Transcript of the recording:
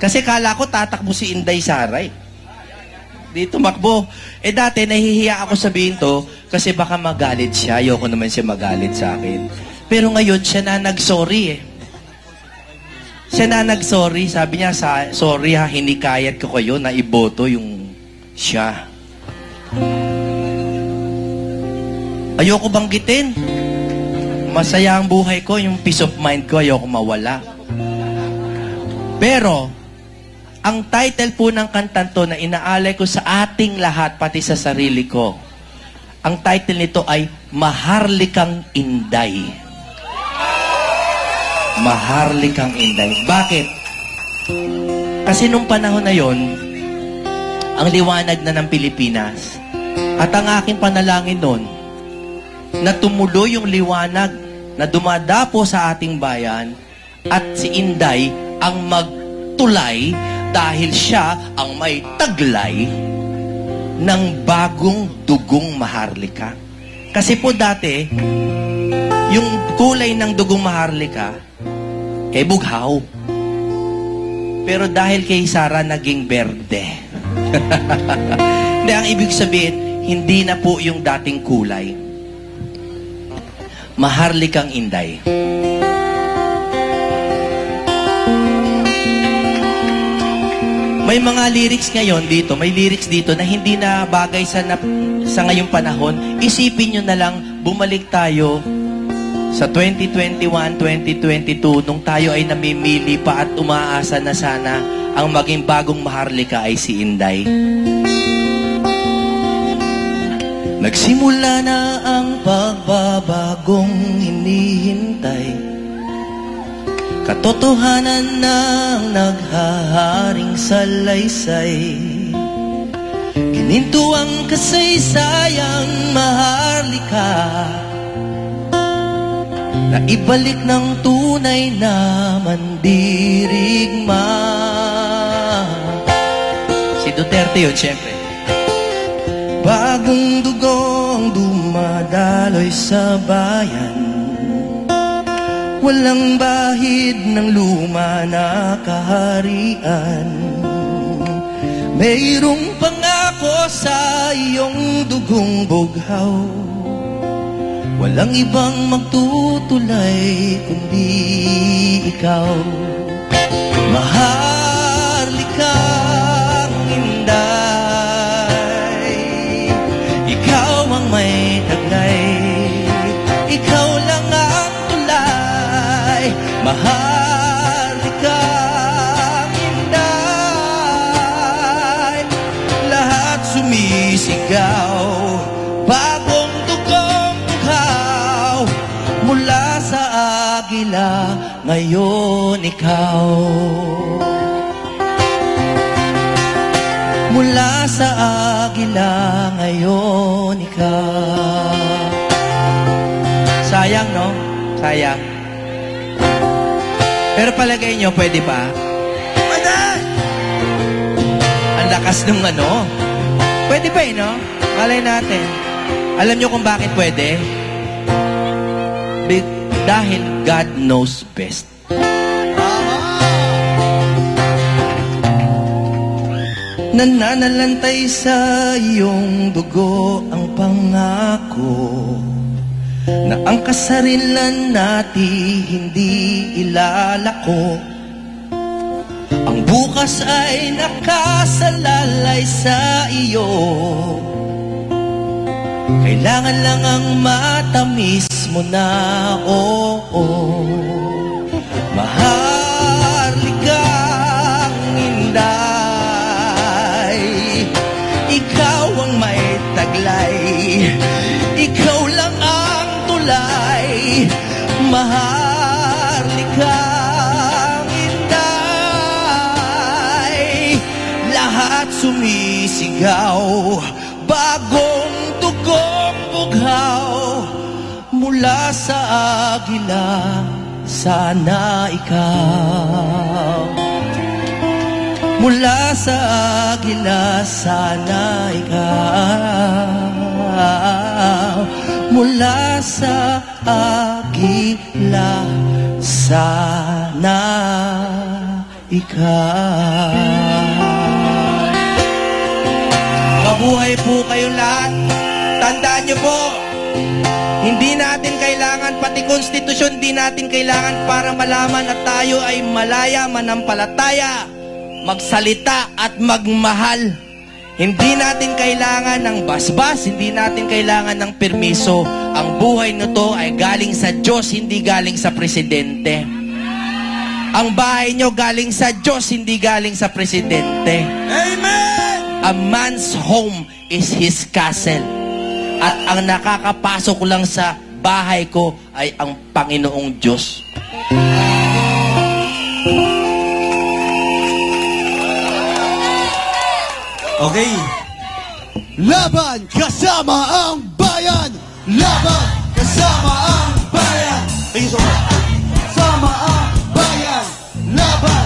Kasi kala ko tatakbo si Inday Sara eh. Di tumakbo. Eh dati nahihiya ako sabihin to kasi baka magalit siya. Ayoko naman siya magalit sa akin. Pero ngayon siya na nag-sorry eh. Siya na nag-sorry. Sabi niya, sorry ha, hinikayat ko kayo na iboto yung siya. Ayoko banggitin. Masaya ang buhay ko, yung peace of mind ko, ayoko mawala. Pero, ang title po ng kantan to na inaalay ko sa ating lahat, pati sa sarili ko, ang title nito ay Maharlikang Inday. Maharlikang Inday. Bakit? Kasi nung panahon na yon, ang liwanag na ng Pilipinas. At ang aking panalangin nun, na tumuloy yung liwanag na dumadapo sa ating bayan at si Inday ang magtulay dahil siya ang may taglay ng bagong dugong Maharlika. Kasi po dati, yung kulay ng dugong Maharlika, kay bughaw. Pero dahil kay Sara, naging berde. Hindi, ang ibig sabihin, hindi na po yung dating kulay. Maharlikang Inday. May mga lyrics ngayon dito, may lyrics dito na hindi na bagay sa ngayong panahon. Isipin nyo na lang, bumalik tayo sa 2021, 2022, nung tayo ay namimili pa at umaasa na sana ang maging bagong Maharlika ay si Inday. Nagsimula na ang pagbabagong hinihintay, katotohanan ng naghaharing salaysay. Gininto ang kasaysayang Maharlika, na ibalik ng tunay na mandirigma. Si Duterte yun, siyempre. Bagong dugong dumadaloy sa bayan, walang bahid ng luma na kaharian. Mayroong pangako sa iyong dugong bughaw, walang ibang magtutulay kundi ikaw. Maharlikang Inday, ikaw ang may taglay, ikaw lang ang tulay. Maharlikang Inday, lahat sumisigaw, bagong dugong bughaw, mula sa agila, ngayon ikaw. Mula sa agila, ngayon ikaw. Sayang, no? Sayang. Pero palagay nyo, pwede pa? Pwede! Ang lakas ng ano. Pwede pa eh, no? Malay natin. Alam nyo kung bakit pwede? Dahil God knows best. Nananalantay sa iyong dugo ang pangako na ang kasarilan natin hindi ilalako. Ang bukas ay nakasalalay sa iyo, kailangan lang ang matamis mo na, oo. Maharlikang Inday, ikaw ang may taglay, ikaw lang ang tulay. Maharlikang Inday, lahat sumisigaw, bagong dugong bughaw, mula sa agila, sana ikaw. Mula sa agila, sana ikaw. Mula sa agila, sana ikaw. Mabuhay po kayong lahat. Tandaan nyo po, hindi natin kailangan, pati konstitusyon, hindi natin kailangan para malaman na tayo ay malaya, manampalataya, magsalita at magmahal. Hindi natin kailangan ng basbas, hindi natin kailangan ng permiso. Ang buhay nito ay galing sa Diyos, hindi galing sa presidente. Ang bahay nyo galing sa Diyos, hindi galing sa presidente. Amen! A man's home is his castle. At ang nakakapasok lang sa bahay ko ay ang Panginoong Diyos. Okay. Laban kasama ang bayan! Laban kasama ang bayan! Thank you so much. Kasama ang bayan! Laban